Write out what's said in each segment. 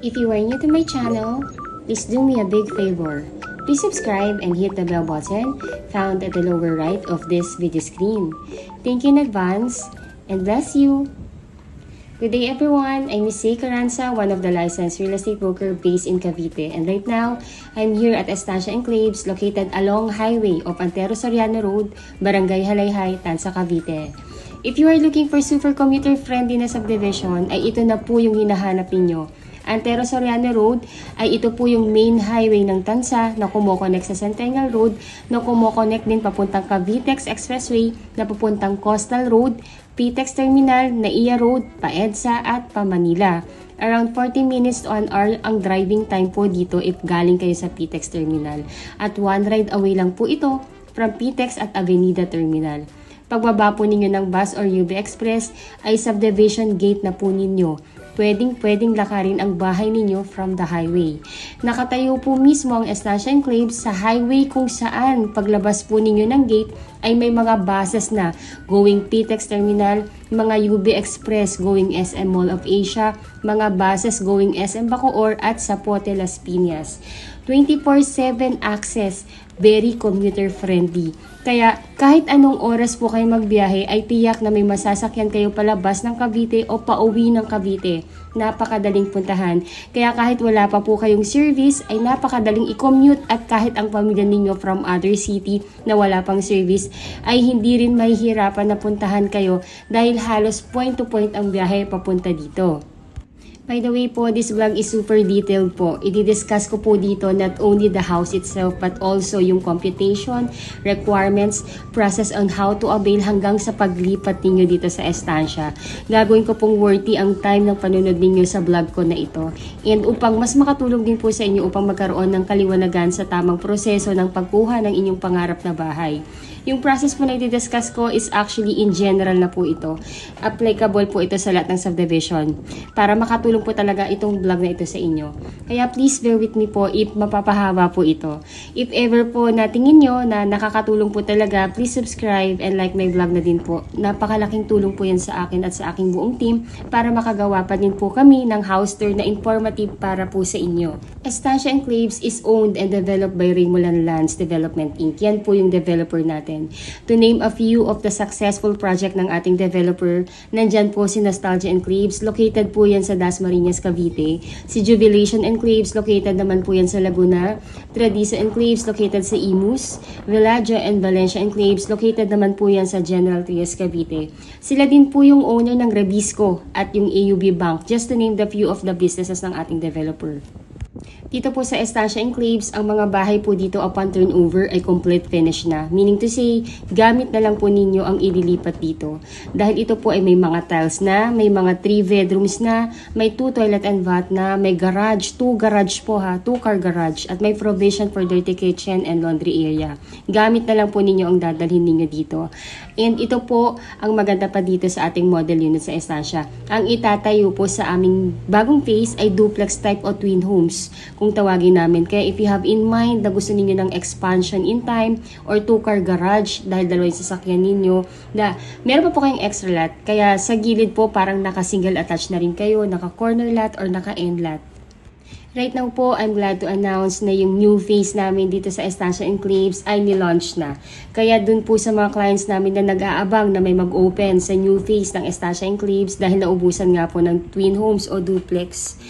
If you are new to my channel, please do me a big favor. Please subscribe and hit the bell button found at the lower right of this video screen. Thank you in advance and bless you. Good day everyone, I'm Miss Zay Carranza, one of the licensed real estate broker based in Cavite. And right now, I'm here at Estancia Enclaves located along highway of Antero Soriano Road, Barangay Halayhay, Tanza, Cavite. If you are looking for super commuter friendly na subdivision, ay ito na po yung hinahanap ninyo. Antero Soriano Road ay ito po yung main highway ng Tanza na kumokonek sa Centennial Road, na kumokonek din papuntang Cavitex Expressway, na papuntang Coastal Road, PTEX Terminal, NAIA Road, pa-EDSA at pa-Manila. Around 40 minutes to an hour ang driving time po dito if galing kayo sa PTEX Terminal. At one ride away lang po ito from PTEX at Avenida Terminal. Pagbaba po ninyo ng bus or UB Express ay subdivision gate na po ninyo. Pwedeng lakarin ang bahay ninyo from the highway. Nakatayo po mismo ang Estancia Enclaves sa highway kung saan paglabas po ninyo ng gate ay may mga buses na going PTEX Terminal, mga UB Express going SM Mall of Asia, mga buses going SM Bacoor at Zapote Las Piñas. 24/7 access, very commuter friendly. Kaya kahit anong oras po kayo magbiyahe ay tiyak na may masasakyan kayo palabas ng Cavite o pauwi ng Cavite. Napakadaling puntahan. Kaya kahit wala pa po kayong service ay napakadaling i-commute, at kahit ang pamilya ninyo from other city na wala pang service ay hindi rin mahihirapan na puntahan kayo dahil halos point to point ang biyahe papunta dito. By the way po, this vlog is super detailed po. I-discuss ko po dito not only the house itself but also yung computation, requirements, process on how to avail hanggang sa paglipat ninyo dito sa estancia. Gagawin ko pong worthy ang time ng panunod ninyo sa vlog ko na ito. And upang mas makatulong din po sa inyo upang magkaroon ng kaliwanagan sa tamang proseso ng pagkuha ng inyong pangarap na bahay. Yung process po na i-discuss ko is actually in general na po ito. Applicable po ito sa lahat ng subdivision. Para makatulong po talaga itong vlog na ito sa inyo. Kaya please bear with me po if mapapahaba po ito. If ever po natingin nyo na nakakatulong po talaga, please subscribe and like my vlog na din po. Napakalaking tulong po yan sa akin at sa aking buong team para makagawa pa din po kami ng house tour na informative para po sa inyo. Estancia Enclaves is owned and developed by Raymulan Lands Development Inc. Yan po yung developer natin. To name a few of the successful project ng ating developer, nandyan po si Nostalgia Enclaves, located po yan sa Dasmariñas, Cavite. Si Jubilation Enclaves, located naman po yan sa Laguna. Tradisa Enclaves, located sa Imus. Villaggio and Valencia Enclaves, located naman po yan sa General Trias, Cavite. Sila din po yung owner ng Rebisco at yung AUB Bank, just to name the few of the businesses ng ating developer. Dito po sa Estancia Enclaves, ang mga bahay po dito upon turnover ay complete finish na. Meaning to say, gamit na lang po ninyo ang ililipat dito. Dahil ito po ay may mga tiles na, may mga 3 bedrooms na, may 2 toilet and bath na, may garage, 2 garage po ha, 2 car garage, at may provision for dirty kitchen and laundry area. Gamit na lang po ninyo ang dadalhin ninyo dito. And ito po ang maganda pa dito sa ating model unit sa Estancia. Ang itatayo po sa aming bagong phase ay duplex type o twin homes kung tawagin namin. Kaya if you have in mind na gusto ninyo ng expansion in time or 2-car garage dahil dalawa yung sasakyan ninyo, na meron pa po kayong extra lot. Kaya sa gilid po parang naka-single attached na rin kayo, naka-corner lot or naka-end lot. Right now po, I'm glad to announce na yung new phase namin dito sa Estancia Enclaves ay nilaunch na. Kaya dun po sa mga clients namin na nag-aabang na may mag-open sa new phase ng Estancia Enclaves dahil naubusan nga po ng twin homes o duplex.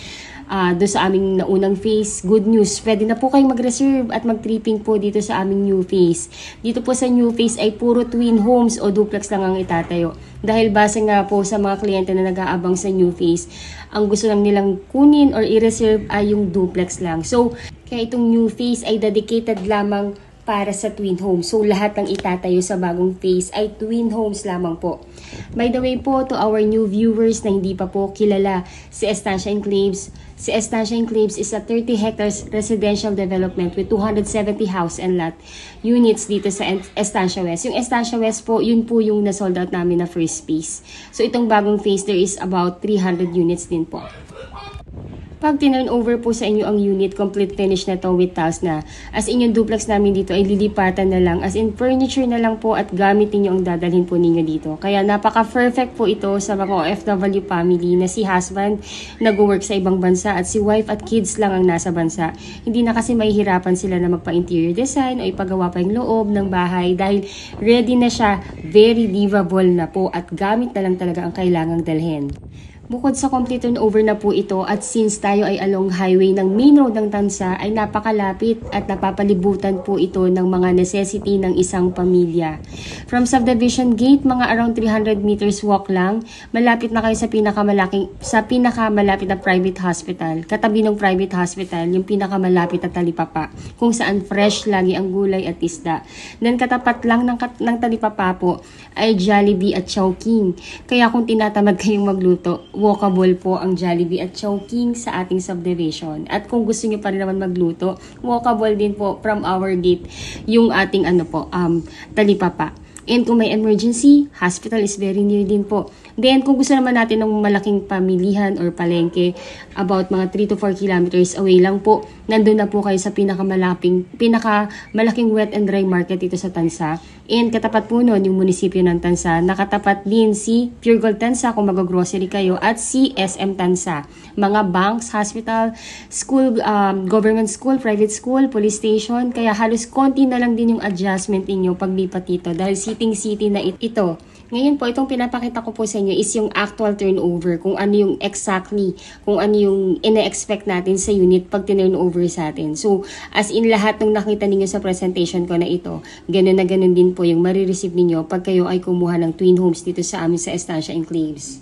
Doon sa aming naunang phase, good news, pwede na po kayong mag-reserve at mag-tripping po dito sa aming new phase. Dito po sa new phase ay puro twin homes o duplex lang ang itatayo. Dahil base nga po sa mga kliyente na nag-aabang sa new phase, ang gusto lang nilang kunin or i-reserve ay yung duplex lang. So, kaya itong new phase ay dedicated lamang para sa twin homes. So, lahat ng itatayo sa bagong phase ay twin homes lamang po. By the way po, to our new viewers na hindi pa po kilala si Estancia Enclaves, si Estancia Enclaves is a 30 hectares residential development with 270 house and lot units dito sa Estancia West. Yung Estancia West po, yun po yung nasold out namin na first phase. So, itong bagong phase, there is about 300 units din po. Pag tinurn over po sa inyo ang unit, complete finish na to with tiles na. As in yung duplex namin dito ay lilipatan na lang. As in furniture na lang po at gamit niyo ang dadalhin po ninyo dito. Kaya napaka-perfect po ito sa mga OFW family na si husband nag-work sa ibang bansa at si wife at kids lang ang nasa bansa. Hindi na kasi mahihirapan sila na magpa-interior design o ipagawa pa yung loob ng bahay dahil ready na siya, very livable na po at gamit na lang talaga ang kailangang dalhin. Bukod sa complete turnover na po ito at since tayo ay along highway ng main road ng Tansa ay napakalapit at napapalibutan po ito ng mga necessity ng isang pamilya. From subdivision gate, mga around 300 meters walk lang, malapit na kayo sa pinakamalapit na private hospital. Katabi ng private hospital, yung pinakamalapit na talipapa, kung saan fresh lagi ang gulay at isda. Then katapat lang ng talipapa po ay Jollibee at Chowking. Kaya kung tinatamad kayong magluto, walkable po ang Jollibee at Chowking sa ating subdivision. At kung gusto niyo pa rin naman magluto, walkable din po from our gate yung ating talipapa. And kung may emergency, hospital is very near din po. Then, kung gusto naman natin ng malaking pamilihan or palengke, about mga 3 to 4 kilometers away lang po, nandun na po kayo sa pinakamalaking wet and dry market dito sa Tansa. And katapat po nun, yung munisipyo ng Tansa, nakatapat din si Pure Gold Tansa kung mag-grocery kayo at si SM Tansa. Mga banks, hospital, school, government school, private school, police station, kaya halos konti na lang din yung adjustment ninyo paglipat dito dahil city na ito. Ngayon po, itong pinapakita ko po sa inyo is yung actual turnover, kung ano yung kung ano yung ina-expect natin sa unit pag turnover sa atin. So, as in lahat ng nakita ninyo sa presentation ko na ito, ganun na ganun din po yung marireceive ninyo pag kayo ay kumuha ng twin homes dito sa amin sa Estancia Enclaves.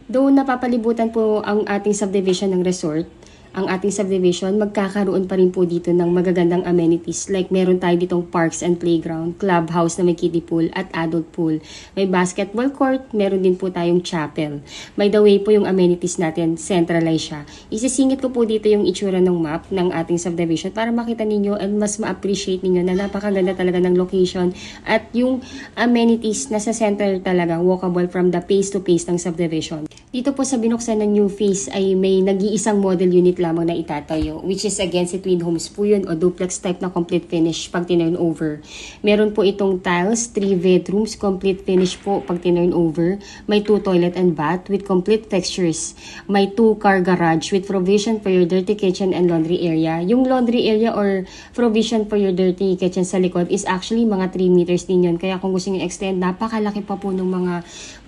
Though napapalibutan po ang ating subdivision ng resort, ang ating subdivision, magkakaroon pa rin po dito ng magagandang amenities. Like meron tayo ditong parks and playground, clubhouse na may kiddie pool at adult pool. May basketball court, meron din po tayong chapel. By the way po yung amenities natin, centralized siya. Isisingit ko po dito yung itsura ng map ng ating subdivision para makita ninyo and mas ma-appreciate ninyo na napakaganda talaga ng location at yung amenities na sa center talaga, walkable from the phase to phase ng subdivision. Dito po sa binuksan ng new phase ay may nag-iisang model unit lamang na itatayo, which is again si twin homes po yun o duplex type na complete finish pag tinurn over. Meron po itong tiles, 3 bedrooms, complete finish po pag tinurn over. May 2 toilet and bath with complete textures. May 2 car garage with provision for your dirty kitchen and laundry area. Yung laundry area or provision for your dirty kitchen sa likod is actually mga 3 meters din yun. Kaya kung gusto nyo extend, napakalaki pa po ng mga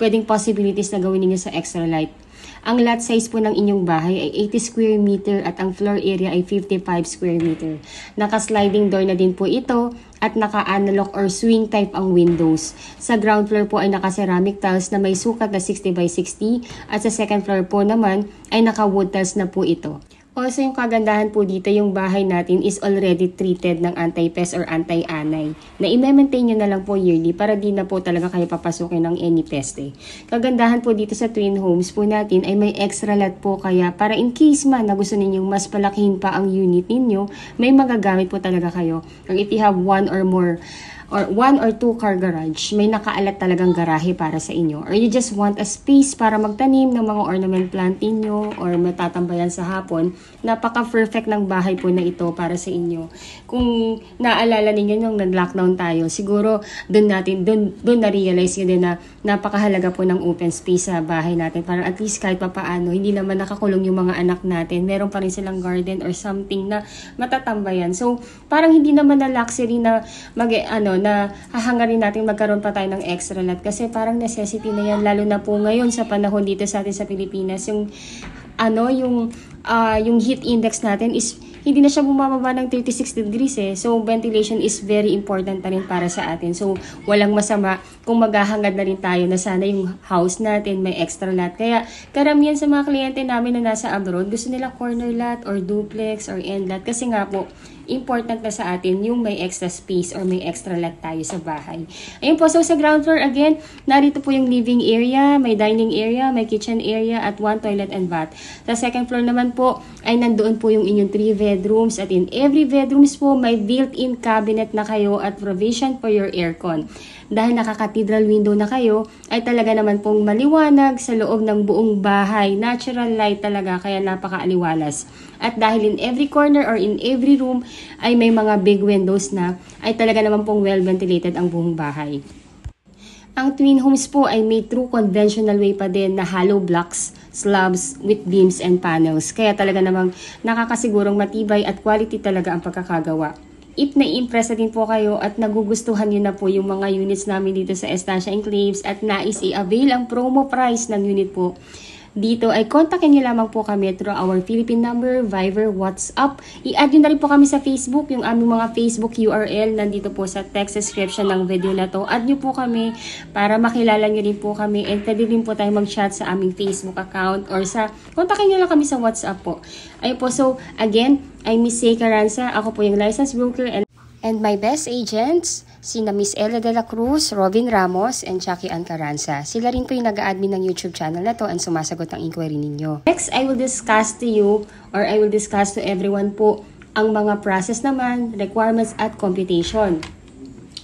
pwedeng possibilities na gawin niyo sa extra light. Ang lot size po ng inyong bahay ay 80 square meter at ang floor area ay 55 square meter. Naka-sliding door na din po ito at naka-analog or swing type ang windows. Sa ground floor po ay naka-ceramic tiles na may sukat na 60 by 60 at sa second floor po naman ay naka-wood tiles na po ito. Also, yung kagandahan po dito, yung bahay natin is already treated ng anti-pest or anti-anay na i-maintain nyo na lang po yearly para di na po talaga kayo papasukin ng any pest eh. Kagandahan po dito sa twin homes po natin ay may extra lot po kaya para in case man na gusto ninyong mas palakihin pa ang unit ninyo, may magagamit po talaga kayo. Or if you have one or 1 or 2 car garage, may nakaalat talagang garahe para sa inyo. Or you just want a space para magtanim ng mga ornament plant inyo or matatambayan sa hapon, napaka-perfect ng bahay po na ito para sa inyo. Kung naalala ninyo nung nag-lockdown tayo, siguro doon na-realize nyo din na napakahalaga po ng open space sa bahay natin. Para at least kahit papaano, hindi naman nakakulong yung mga anak natin. Meron pa rin silang garden or something na matatambayan. So, parang hindi naman na luxury na na hahangarin natin magkaroon pa tayo ng extra lot kasi parang necessity na yan lalo na po ngayon sa panahon dito sa atin sa Pilipinas yung heat index natin is hindi na siya bumababa ng 36 degrees eh. So ventilation is very important na rin para sa atin. So walang masama kung maghahangad na rin tayo na sana yung house natin may extra lot. Kaya karamihan sa mga kliyente namin na nasa abroad gusto nila corner lot or duplex or end lot kasi nga po important na sa atin yung may extra space or may extra lot tayo sa bahay. Ayun po, so sa ground floor again, narito po yung living area, may dining area, may kitchen area at 1 toilet and bath. Sa second floor naman po ay nandoon po yung inyong 3 bedrooms at in every bedrooms po may built-in cabinet na kayo at provision for your aircon. Dahil nakaka-cathedral window na kayo, ay talaga naman pong maliwanag sa loob ng buong bahay. Natural light talaga, kaya napaka-aliwalas. At dahil in every corner or in every room ay may mga big windows na, ay talaga naman pong well-ventilated ang buong bahay. Ang twin homes po ay made through conventional way pa din na hollow blocks, slabs with beams and panels. Kaya talaga namang nakakasigurong matibay at quality talaga ang pagkakagawa. If na-impress na din po kayo at nagugustuhan nyo na po yung mga units namin dito sa Estancia Enclaves at nais i-avail ang promo price ng unit po, dito ay kontakin nyo lamang po kami through our Philippine number, Viber, WhatsApp. I-add nyo na rin po kami sa Facebook, yung aming mga Facebook URL nandito po sa text description ng video na to. Add nyo po kami para makilala nyo rin po kami and pwede rin po tayo mag-chat sa aming Facebook account or sa, kontakin nyo lang kami sa WhatsApp po. Ayun po, so again, I'm Miss Zay Caranza. Ako po yung licensed broker and my best agents, sina Miss Ella De La Cruz, Robin Ramos, and Jackie Ann Caranza. Sila rin po yung nag-a-admin ng YouTube channel na to and sumasagot ng inquiry ninyo. Next, I will discuss to you or I will discuss to everyone po ang mga process naman, requirements at computation.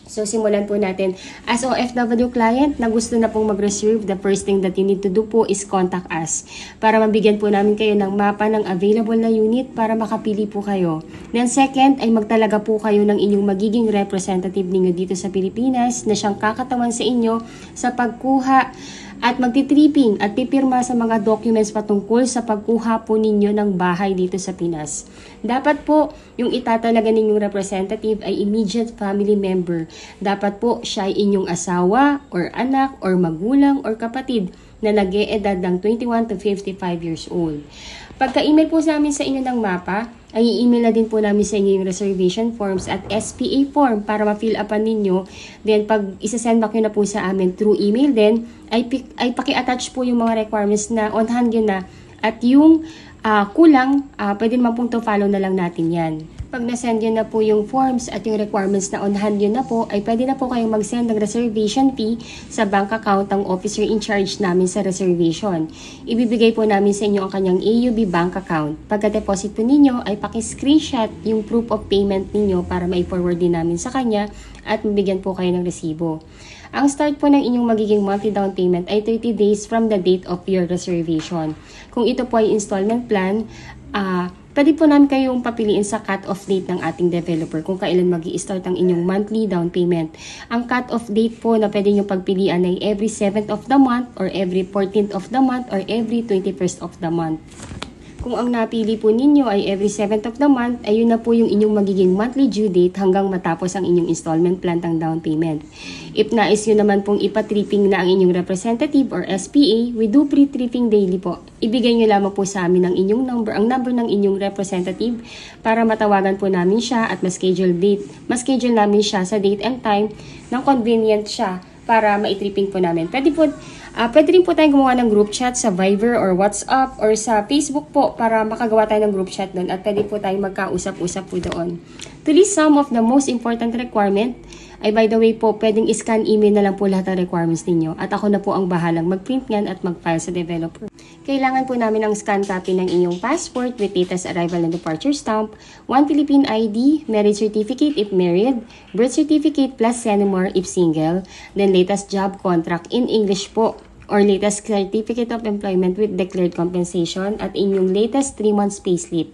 So, simulan po natin. As OFW client na gusto na pong mag-reserve, the first thing that you need to do po is contact us para mabigyan po namin kayo ng mapa ng available na unit para makapili po kayo. Then second, ay magtalaga po kayo ng inyong magiging representative ninyo dito sa Pilipinas na siyang kakatawan sa inyo sa pagkuha at magtitripping at pipirma sa mga documents patungkol sa pagkuha po ninyo ng bahay dito sa Pinas. Dapat po, yung itatalaga ninyong representative ay immediate family member. Dapat po, siya ay inyong asawa, or anak, or magulang, or kapatid na nag-e-edad ng 21 to 55 years old. Pagka-email po sa amin sa inyo ng mapa, ay i-email na din po namin sa inyo yung reservation forms at SPA form para ma-fill upan ninyo. Then, pag isa-send back nyo na po sa amin through email din, ay paki-attach po yung mga requirements na on hand yun na. At yung kulang, pwede naman pong to follow na lang natin yan. Pag na-send yun na po yung forms at yung requirements na on hand yun na po, ay pwede na po kayong mag-send ng reservation fee sa bank account ng officer in charge namin sa reservation. Ibibigay po namin sa inyo ang kanyang AUB bank account. Pagka-deposit po ninyo, ay paki-screenshot yung proof of payment ninyo para ma-forward din namin sa kanya at mabigyan po kayo ng resibo. Ang start po ng inyong magiging monthly down payment ay 30 days from the date of your reservation. Kung ito po ay installment plan, pwede po namin kayong papiliin sa cut-off date ng ating developer kung kailan mag-i-start ang inyong monthly down payment. Ang cut-off date po na pwede nyo pagpilian ay every 7th of the month or every 14th of the month or every 21st of the month. Kung ang napili po ninyo ay every 7th of the month, ay yun na po yung inyong magiging monthly due date hanggang matapos ang inyong installment plan ng down payment. If nais yun naman pong ipatripping na ang inyong representative or SPA, we do pre-tripping daily po. Ibigay nyo lamang po sa amin ang inyong number, ang number ng inyong representative para matawagan po namin siya at ma-schedule namin siya sa date and time ng convenient siya para ma-tripping po namin. Pwede rin po tayong gumawa ng group chat sa Viber or WhatsApp or sa Facebook po para makagawa tayo ng group chat doon at pwede po tayong magkausap-usap po doon. To list some of the most important requirement, ay by the way po, pwedeng scan email na lang po lahat ng requirements ninyo at ako na po ang bahalang mag-print yan at mag-file sa developer. Kailangan po namin ng scan copy ng inyong passport with latest arrival and departure stamp, 1 Philippine ID, marriage certificate if married, birth certificate plus CENIMOR if single, then latest job contract in English po, or latest certificate of employment with declared compensation at inyong latest 3 months payslip.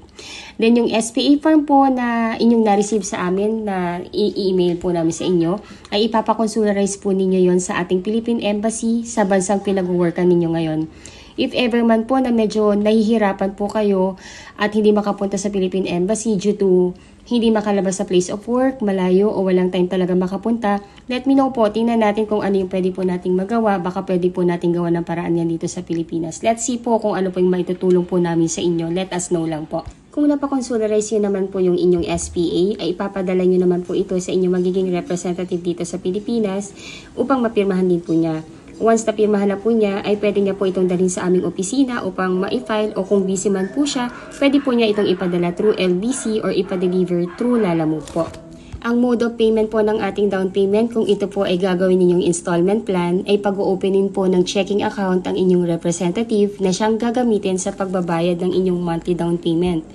Then yung SPA form po na inyong na-receive sa amin na i-email po namin sa inyo, ay ipapakonsularize po ninyo yon sa ating Philippine Embassy sa bansang pinag-workan ninyo ngayon. If ever man po na medyo nahihirapan po kayo at hindi makapunta sa Philippine Embassy due to hindi makalabas sa place of work, malayo o walang time talaga makapunta, let me know po. Tingnan natin kung ano yung pwede po nating magawa. Baka pwede po nating gawa ng paraan yan dito sa Pilipinas. Let's see po kung ano po yung maitutulong po namin sa inyo. Let us know lang po. Kung napakonsularize nyo naman po yung inyong SPA, ay ipapadala nyo naman po ito sa inyong magiging representative dito sa Pilipinas upang mapirmahan din po niya. Once na pirmahan na po niya, ay pwede niya po itong dalhin sa aming opisina upang ma-file o kung busy man po siya, pwede po niya itong ipadala through LBC or ipa-deliver through Lalamove po. Ang mode of payment po ng ating down payment, kung ito po ay gagawin ninyong installment plan, ay pag-o-openin po ng checking account ang inyong representative na siyang gagamitin sa pagbabayad ng inyong monthly down payment.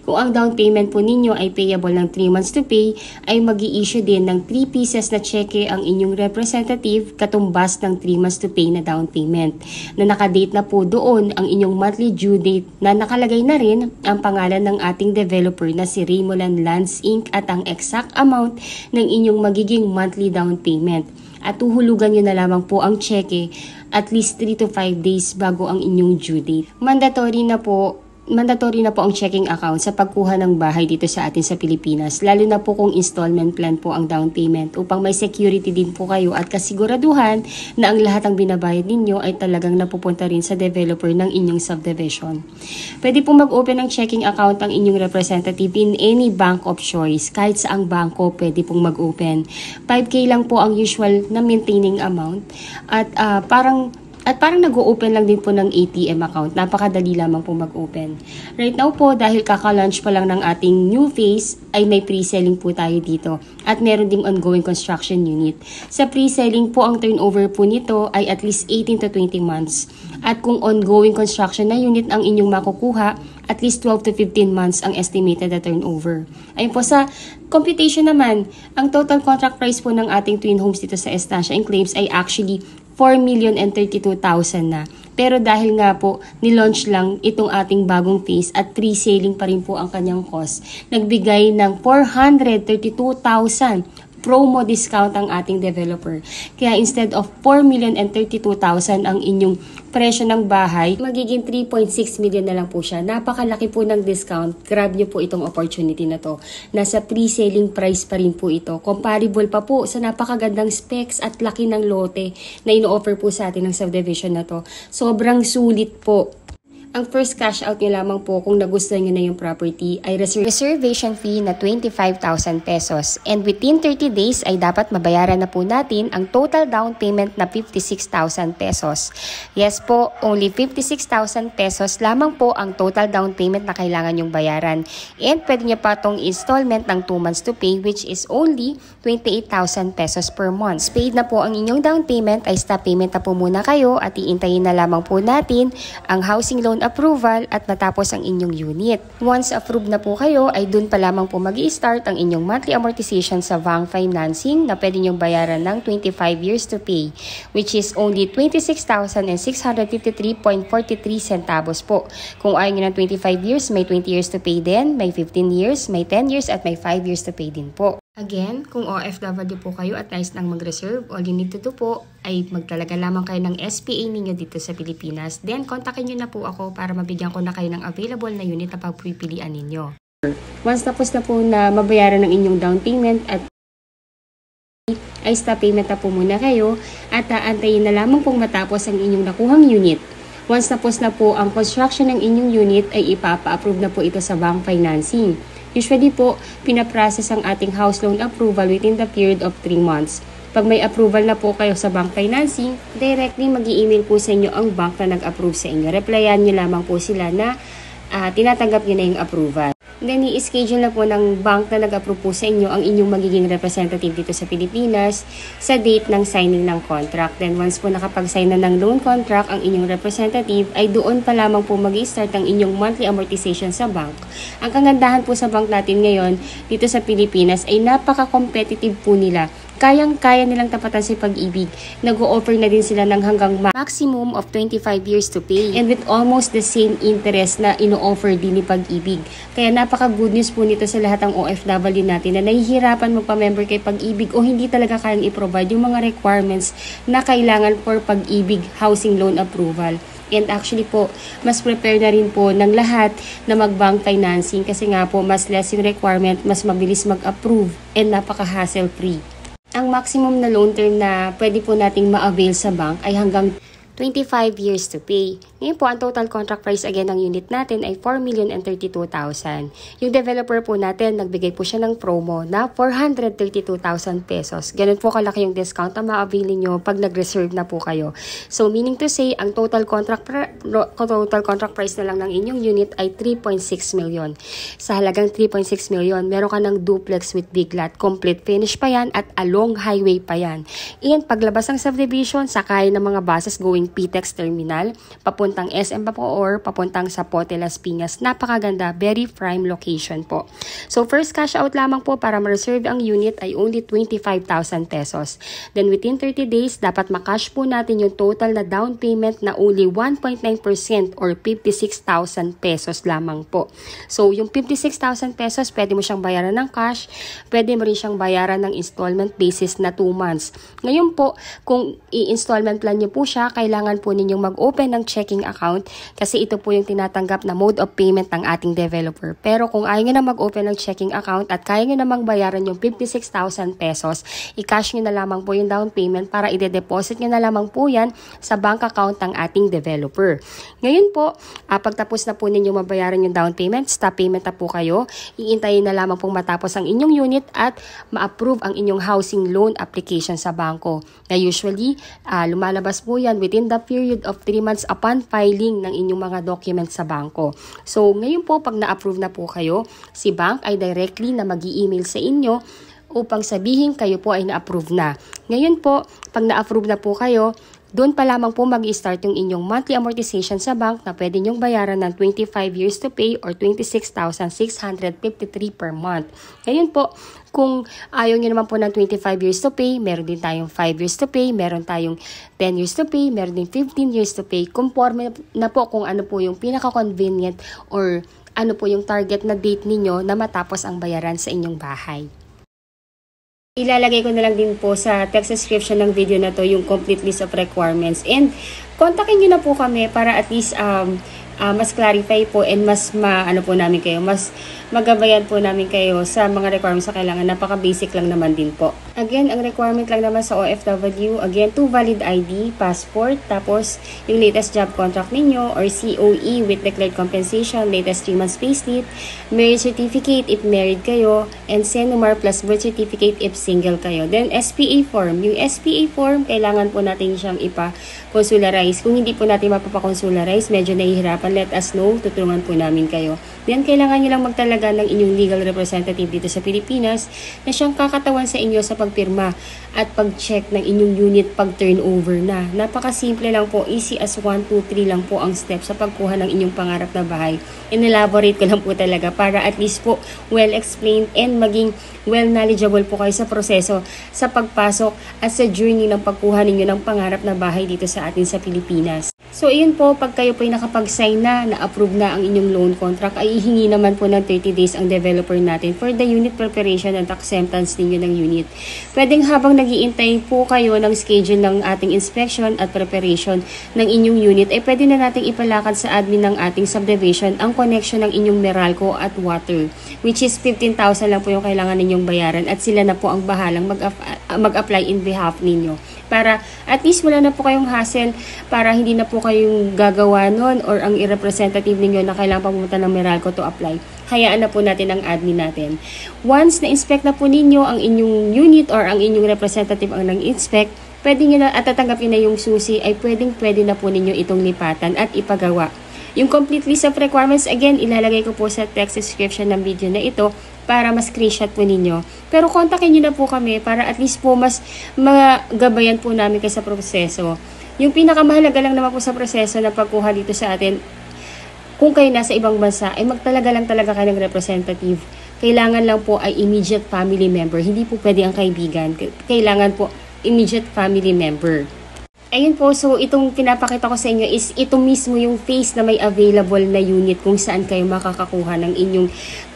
Kung ang down payment po ninyo ay payable ng 3 months to pay, ay mag-i-issue din ng 3 pieces na cheque ang inyong representative katumbas ng 3 months to pay na down payment. Na nakadate na po doon ang inyong monthly due date na nakalagay na rin ang pangalan ng ating developer na si Raymoland Lands Inc. at ang exact amount ng inyong magiging monthly down payment. At tuhulugan nyo na lamang po ang cheque at least 3 to 5 days bago ang inyong due date. Mandatory na po ang checking account sa pagkuha ng bahay dito sa atin sa Pilipinas, lalo na po kung installment plan po ang down payment upang may security din po kayo at kasiguraduhan na ang lahat ng binabayad ninyo ay talagang napupunta rin sa developer ng inyong subdivision. Pwede po mag-open ng checking account ang inyong representative in any bank of choice. Kahit saang bangko pwede pong mag-open. 5K lang po ang usual na maintaining amount at parang nag-o-open lang din po ng ATM account. Napakadali lamang po mag-open. Right now po, dahil kaka-launch pa lang ng ating new phase, ay may pre-selling po tayo dito. At meron ding ongoing construction unit. Sa pre-selling po, ang turnover po nito ay at least 18 to 20 months. At kung ongoing construction na unit ang inyong makukuha, at least 12 to 15 months ang estimated na turnover. Ayun po, sa computation naman, ang total contract price po ng ating twin homes dito sa Estancia Enclaves ay actually 4,032,000 na. Pero dahil nga po, nilaunch lang itong ating bagong phase at pre-selling pa rin po ang kanyang cost, nagbigay ng 432,000 promo discount ang ating developer. Kaya instead of 4,032,000 ang inyong presyo ng bahay, magiging 3.6 million na lang po siya. Napakalaki po ng discount. Grab nyo po itong opportunity na to. Nasa pre-selling price pa rin po ito. Comparable pa po sa napakagandang specs at laki ng lote na ino-offer po sa atin ng subdivision na to. Sobrang sulit po. Ang first cash out nyo lamang po kung nagustuhan nyo na yung property ay reservation fee na 25,000 pesos. And within 30 days ay dapat mabayaran na po natin ang total down payment na 56,000 pesos. Yes po, only 56,000 pesos lamang po ang total down payment na kailangan yung bayaran. And pwede nyo pa itong installment ng 2 months to pay which is only 28,000 pesos per month. Paid na po ang inyong down payment ay stop payment na po muna kayo at iintayin na lamang po natin ang housing loan approval at matapos ang inyong unit. Once approved na po kayo, ay dun pa lamang po mag-i-start ang inyong monthly amortization sa bank financing na pwede nyong bayaran ng 25 years to pay, which is only 26,653.43 centavos po. Kung ayaw nyo ng 25 years, may 20 years to pay din, may 15 years, may 10 years at may 5 years to pay din po. Again, kung OFW po kayo at nais nang mag-reserve, all you need to do po ay magtalaga lamang kayo ng SPA ninyo dito sa Pilipinas. Then, kontakin nyo na po ako para mabigyan ko na kayo ng available na unit na pagpipilian ninyo. Once tapos na po na mabayaran ng inyong down payment at ay stop payment na po muna kayo at aantayin na lamang pong matapos ang inyong nakuhang unit. Once tapos na po ang construction ng inyong unit ay ipapa-approve na po ito sa bank financing. Usually po, pinaprocess ang ating house loan approval within the period of 3 months. Pag may approval na po kayo sa bank financing, directly mag-i-email po sa inyo ang bank na nag-approve sa inyo. Replyan nyo lamang po sila na tinatanggap nyo na yung approval. Then, i-schedule na po ng bank na nag-approve po sa inyo ang inyong magiging representative dito sa Pilipinas sa date ng signing ng contract. Then, once po nakapag-sign na ng loan contract ang inyong representative, ay doon pa lamang po mag-i-start ang inyong monthly amortization sa bank. Ang kagandahan po sa bank natin ngayon dito sa Pilipinas ay napaka-competitive po nila. Kayang-kaya nilang tapatan si Pag-ibig. Nag-o-offer na din sila ng hanggang maximum of 25 years to pay. And with almost the same interest na ino-offer din ni Pag-ibig. Kaya napaka-good news po nito sa lahat ng OFW natin na nahihirapan magpa-member kay Pag-ibig o hindi talaga kayang i-provide yung mga requirements na kailangan for Pag-ibig housing loan approval. And actually po, mas prepare na rin po ng lahat na mag-bank financing kasi nga po mas less yung requirement, mas mabilis mag-approve and napaka-hassle free. Ang maximum na loan term na pwede po nating ma-avail sa bank ay hanggang 25 years to pay. Ngayon po, ang total contract price again ng unit natin ay 4,032,000. Yung developer po natin, nagbigay po siya ng promo na 432,000 pesos. Ganun po kalaki yung discount na ma-avail nyo pag nag-reserve na po kayo. So, meaning to say, ang total contract price na lang ng inyong unit ay 3.6 million. Sa halagang 3.6 million, meron ka ng duplex with big lot. Complete finish pa yan at along highway pa yan. And paglabas ng subdivision, sakay ng mga buses going PTEX Terminal, papuntang SM pa po or papuntang sa Pote Las Piñas. Napakaganda, very prime location po. So first cash out lamang po para ma-reserve ang unit ay only 25,000 pesos. Then within 30 days, dapat makash po natin yung total na down payment na only 1.9% or 56,000 pesos lamang po. So yung 56,000 pesos, pwede mo siyang bayaran ng cash, pwede mo rin siyang bayaran ng installment basis na 2 months. Ngayon po, kung i-installment plan nyo po siya, kailangan po ninyong mag-open ng checking account kasi ito po yung tinatanggap na mode of payment ng ating developer. Pero kung ayaw nyo na mag-open ng checking account at kaya nyo namang bayaran yung 56,000 pesos, i-cash nyo na lamang po yung down payment para i-deposit nyo na lamang po yan sa bank account ng ating developer. Ngayon po, pagtapos na po ninyo mabayaran yung down payment, stop payment na po kayo, iintayin na lamang pong matapos ang inyong unit at ma-approve ang inyong housing loan application sa bangko. Na usually, lumalabas po yan within the period of 3 months upon filing ng inyong mga documents sa bangko. So, ngayon po, pag na-approve na po kayo, si bank ay directly na mag-i-email sa inyo upang sabihin kayo po ay na-approve na. Ngayon po, pag na-approve na po kayo, doon pa lamang po mag-i-start yung inyong monthly amortization sa bank na pwede nyong bayaran ng 25 years to pay or 26,653 per month. Ngayon po, kung ayaw nyo naman po ng 25 years to pay, meron din tayong 5 years to pay, meron tayong 10 years to pay, meron din 15 years to pay. Conforme na po kung ano po yung pinaka-convenient or ano po yung target na date ninyo na matapos ang bayaran sa inyong bahay. Ilalagay ko na lang din po sa text description ng video na to yung complete list of requirements. And kontakin nyo na po kami para at least mas clarify po and mas namin kayo, mas magabayan po namin kayo sa mga requirements na kailangan. Napaka-basic lang naman din po. Again, ang requirement lang naman sa OFW, again, 2 valid ID, passport, tapos yung latest job contract ninyo or COE with declared compensation, latest 3 months payslip, marriage certificate if married kayo, and SENUMAR plus birth certificate if single kayo. Then, SPA form. Yung SPA form, kailangan po natin siyang ipa-consularize. Kung hindi po natin mapapa-consularize, medyo nahihirapan, let us know, tutulungan po namin kayo. Then, kailangan nyo lang magtalaga ng inyong legal representative dito sa Pilipinas na siyang kakatawan sa inyo sa pagpirma at pag-check ng inyong unit pag turnover na. Napakasimple lang po, easy as 1, 2, 3 lang po ang steps sa pagkuha ng inyong pangarap na bahay. In-elaborate ko lang po talaga para at least po well-explained and maging well-knowledgeable po kayo sa proseso sa pagpasok at sa journey ng pagkuha ninyo ng pangarap na bahay dito sa atin sa Pilipinas. So, iyon po, pag kayo po ay nakapag-sign na-approve na ang inyong loan contract, ay ihingi naman po ng 30 days ang developer natin for the unit preparation and acceptance ninyo ng unit. Pwedeng habang nag-iintay po kayo ng schedule ng ating inspection at preparation ng inyong unit, ay pwede na nating ipalakad sa admin ng ating subdivision ang connection ng inyong Meralco at water, which is 15,000 lang po yung kailangan ninyong bayaran at sila na po ang bahalang mag-apply in behalf ninyo. Para at least wala na po kayong hassle, para hindi na po kayong gagawa nun or ang i-representative ninyo na kailangan pumunta ng Meralco to apply. Hayaan na po natin ang admin natin. Once na-inspect na po ninyo ang inyong unit or ang inyong representative ang nang-inspect, pwede nyo na at tatanggapin na yung susi, ay pwede na po ninyo itong lipatan at ipagawa. Yung complete list of requirements, again, ilalagay ko po sa text description ng video na ito para mas screenshot po ninyo. Pero kontakin nyo na po kami para at least po mas magabayan po namin kayo sa proseso. Yung pinakamahalaga lang naman po sa proseso na pagkuha dito sa atin, kung kayo nasa ibang bansa, ay magtalaga lang talaga kayo ng representative. Kailangan lang po ay immediate family member. Hindi po pwede ang kaibigan. Kailangan po immediate family member. Ayun po, so itong pinapakita ko sa inyo is ito mismo yung phase na may available na unit kung saan kayo makakakuha ng inyong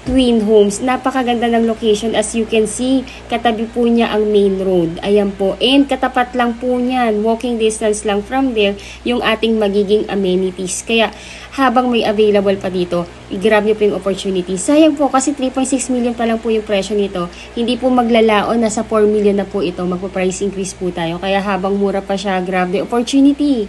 twin homes. Napakaganda ng location, as you can see, katabi po niya ang main road. Ayan po, and katapat lang po niyan, walking distance lang from there, yung ating magiging amenities. Kaya habang may available pa dito, i-grab nyo po yung opportunity. Sayang po kasi 3.6 million pa lang po yung presyo nito. Hindi po maglalaon, nasa 4 million na po ito. Magpa-price increase po tayo. Kaya habang mura pa siya, grab the opportunity.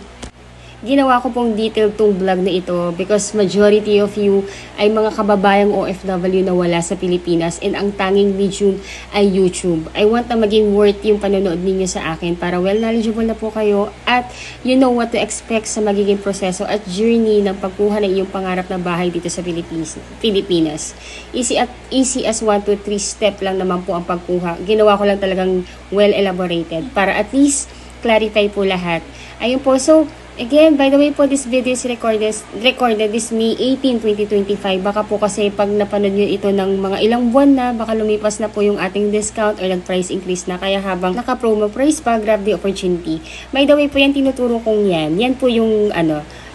ginawa ko pong detailed tong vlog na ito because majority of you ay mga kababayang OFW na wala sa Pilipinas and ang tanging medium ay YouTube. I want na maging worth yung panonood ninyo sa akin para well knowledgeable na po kayo at you know what to expect sa magiging proseso at journey ng pagkuha ng iyong pangarap na bahay dito sa Pilipinas. Easy as 1, 2, 3 step lang naman po ang pagkuha. Ginawa ko lang talagang well elaborated para at least clarify po lahat. Ayun po, so again, by the way po, this video is recorded this May 18, 2025. Baka po kasi pag napanood nyo ito ng mga ilang buwan na, baka lumipas na po yung ating discount or nag-price increase na. Kaya habang naka-promo price pa, grab the opportunity. By the way po, yan tinuturo kong yan. Yan po yung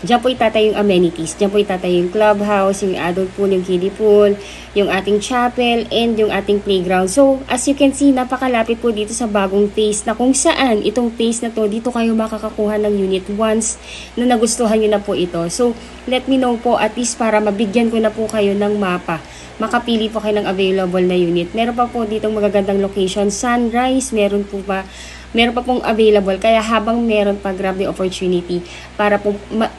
diyan po itatay yung amenities. Diyan po itatay yung clubhouse, yung adult pool, yung kiddie pool, yung ating chapel, and yung ating playground. So, as you can see, napakalapit po dito sa bagong phase na kung saan itong phase na to, dito kayo makakakuha ng unit once na nagustuhan nyo na po ito. So, let me know po at least para mabigyan ko na po kayo ng mapa. Makapili po kayo ng available na unit. Meron pa po ditong magagandang location. Sunrise, meron pa pong available. Kaya habang meron pa, grab the opportunity para po,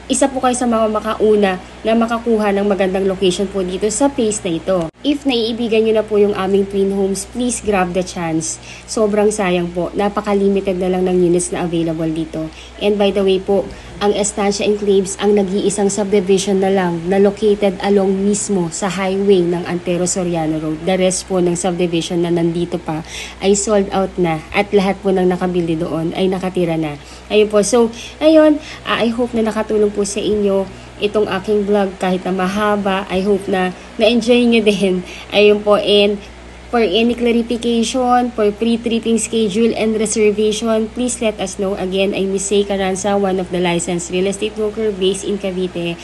isa po kayo sa mga makauna na makakuha ng magandang location po dito sa phase na ito. If naiibigan nyo na po yung aming twin homes, please grab the chance. Sobrang sayang po. Napaka-limited na lang ng units na available dito. And by the way po, ang Estancia Enclaves ang nag-iisang subdivision na lang na located along mismo sa highway ng Antero Soriano Road. The rest po ng subdivision na nandito pa ay sold out na at lahat po ng nakabili doon ay nakatira na. Ayun po. So, ayun, I hope na nakatulong po sa inyo itong aking vlog kahit na mahaba. I hope na na-enjoy nyo din. Ayun po. And for any clarification, for pre-tripping schedule and reservation, please let us know. Again, I'm Miss Say Caranza, one of the licensed real estate broker based in Cavite.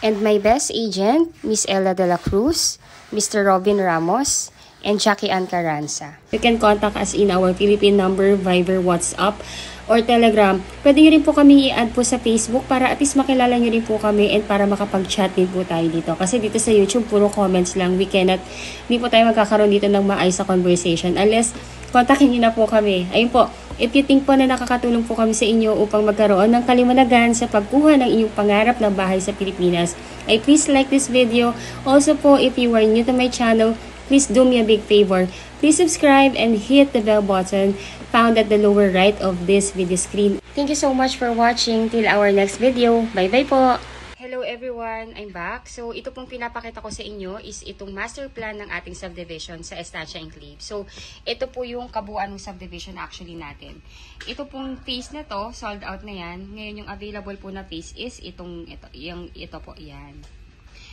And my best agent, Miss Ella de la Cruz, Mr. Robin Ramos, and Jackie Ann Caranza. You can contact us in our Philippine number, Viber, WhatsApp, or Telegram. Pwede nyo rin po kami i-add po sa Facebook para at least makilala nyo rin po kami and para makapag-chat din po tayo dito. Kasi dito sa YouTube, puro comments lang. Hindi po tayo magkakaroon dito ng maayos sa conversation unless kontakin nyo na po kami. Ayun po, if you think po na nakakatulong po kami sa inyo upang magkaroon ng kalimanagan sa pagkuha ng inyong pangarap na bahay sa Pilipinas, ay please like this video. Also po, if you are new to my channel, please do me a big favor. Please subscribe and hit the bell button found at the lower right of this video screen. Thank you so much for watching. Till our next video. Bye-bye po! Hello everyone! I'm back. So, ito pong pinapakita ko sa inyo is itong master plan ng ating subdivision sa Estancia Enclave. So, ito po yung kabuuan ng subdivision actually natin. Ito pong phase na to, sold out na yan. Ngayon yung available po na phase is ito po, yan.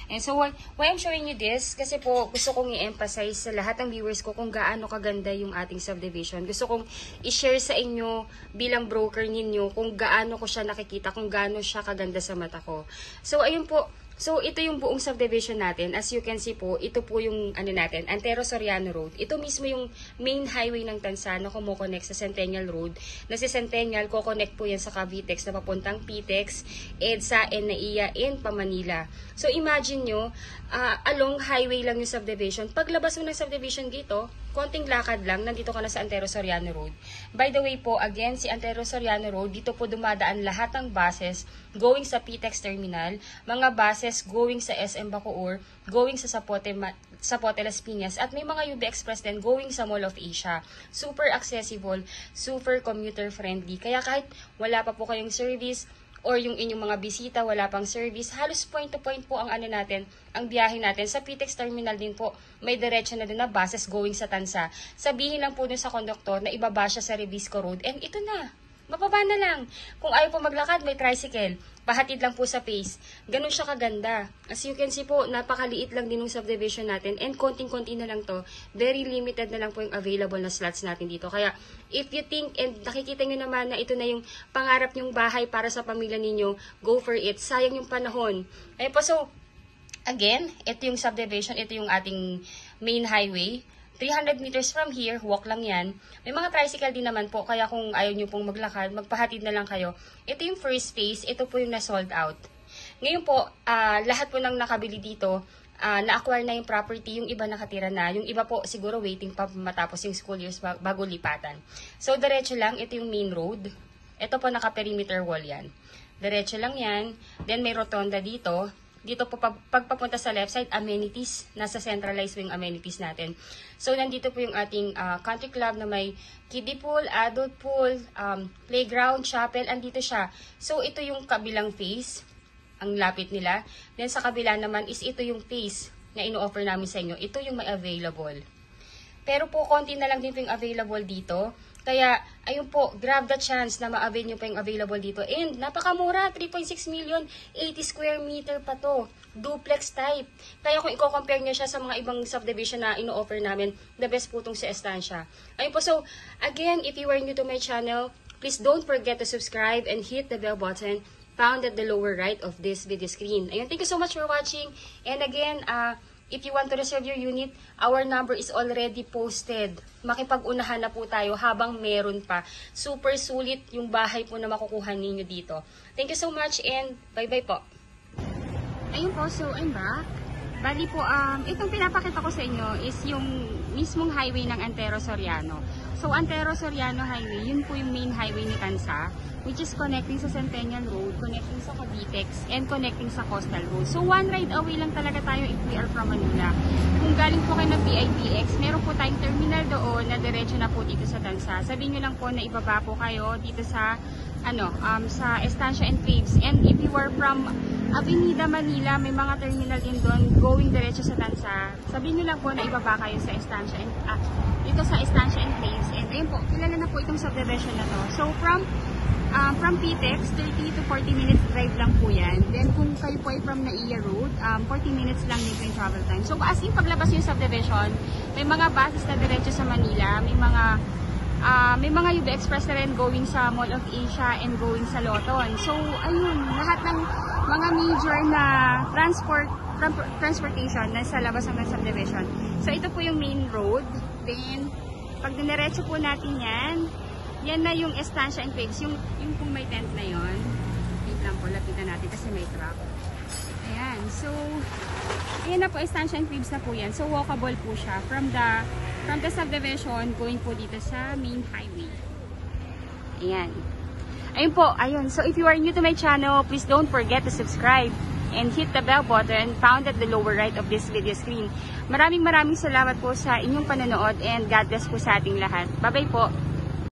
And so, why I'm showing you this? Kasi po, gusto kong i-emphasize sa lahat ng viewers ko kung gaano kaganda yung ating subdivision. Gusto kong i-share sa inyo bilang broker ninyo kung gaano ko siya nakikita, kung gaano siya kaganda sa mata ko. So, ayun po. So, ito yung buong subdivision natin. As you can see po, ito po yung natin, Antero Soriano Road. Ito mismo yung main highway ng Tansa na kumukonect sa Centennial Road. Na si Centennial, kukonect po yan sa Cavitex na papuntang Pitex, EDSA, and NAIA, and Pamanila. So, imagine nyo, along highway lang yung subdivision. Paglabas mo ng subdivision dito, konting lakad lang, nandito ka na sa Antero Soriano Road. By the way po, again, si Antero Soriano Road, dito po dumadaan lahat ng buses going sa Pitex Terminal, mga buses going sa SM Bacoor, going sa Zapote Las Piñas, at may mga UB Express din going sa Mall of Asia. Super accessible, super commuter friendly. Kaya kahit wala pa po kayong service, or yung inyong mga bisita, wala pang service, halos point to point po ang natin, ang biyahe natin. Sa Pitex Terminal din po, may diretso na din na buses going sa Tansa. Sabihin lang po dun sa konduktor na ibaba siya sa Revisco Road, and ito na. Mababa na lang. Kung ayaw po maglakad, may tricycle. Pahatid lang po sa pace. Ganun siya kaganda. As you can see po, napakaliit lang din yung subdivision natin. And konting-konti na lang to. Very limited na lang po yung available na slots natin dito. Kaya, if you think and nakikita nyo naman na ito na yung pangarap nyong bahay para sa pamilya ninyo, go for it. Sayang yung panahon. Ayun po, so, again, ito yung subdivision. Ito yung ating main highway. 300 meters from here, walk lang yan. May mga tricycle din naman po, kaya kung ayaw nyo pong maglakad, magpahatid na lang kayo. Ito yung first phase, ito po yung na-sold out. Ngayon po, lahat po ng nakabili dito, na-acquire na yung property, yung iba nakatira na, yung iba po siguro waiting pa matapos yung school years bago lipatan. So, diretso lang, ito yung main road. Ito po naka-perimeter wall yan. Diretso lang yan. Then may rotonda dito. Dito po pagpapunta sa left side, amenities. Nasa centralized yung amenities natin. So nandito po yung ating country club na may kiddie pool, adult pool, playground, chapel. Andito siya. So ito yung kabilang phase. Ang lapit nila. Then sa kabila naman is ito yung phase na ino-offer namin sa inyo. Ito yung may available. Pero po, konti na lang din po yung available dito. Kaya, ayun po, grab the chance na ma-avail nyo pa yung available dito. And, napakamura, 3.6 million, 80 square meter pa to. Duplex type. Kaya kung i-compare nyo siya sa mga ibang subdivision na ino-offer namin, the best po itong sa Estancia. Ayun po, so, again, if you are new to my channel, please don't forget to subscribe and hit the bell button found at the lower right of this video screen. Ayun, thank you so much for watching. And again, if you want to reserve your unit, our number is already posted. Makipag-unahan na po tayo habang meron pa. Super sulit yung bahay po na makukuha ninyo dito. Thank you so much and bye-bye po. Ayun po, so I'm back. Bali po, itong pinapakita ko sa inyo is yung mismong highway ng Antero Soriano. So, Antero Soriano Highway, yun po yung main highway ni Tansa, which is connecting sa Centennial Road, connecting sa Cavitex, and connecting sa Coastal Road. So, one ride away lang talaga tayo if we are from Manila. Kung galing po kayo ng PITX, meron po tayong terminal doon na diretso na po dito sa Tansa. Sabihin nyo lang po na ibaba po kayo dito sa sa Estancia Enclaves. And if you are from Avenida Manila, may mga terminal din doon going diretso sa Tansa. Sabihin nyo lang po na ibaba kayo sa Estancia dito sa Estancia Enclaves. And ayun po, kilala na po itong subdivision na to. So from PITX, 30 to 40 minutes drive lang po yan. Then kung kayo po ay from Naiya Road, 40 minutes lang din po yung travel time. So as in paglabas yung subdivision, may mga buses na diretso sa Manila, may mga UB Express na rin going sa Mall of Asia and going sa Loton. So ayun, lahat ng mga major na transportation na sa labas ng subdivision. So ito po yung main road. Then pag diniretso po natin yan na yung Estancia Enclaves, yung pong may tent na yon. Wait lang po, lapitan natin kasi may truck. Ayan, so ayan na po, Estancia Enclaves na po yan. So walkable po siya from the subdivision going po dito sa main highway. Ayan. Ayun po, ayun. So if you are new to my channel, please don't forget to subscribe and hit the bell button found at the lower right of this video screen. Maraming salamat po sa inyong panonood and God bless po sa ating lahat. Bye-bye po.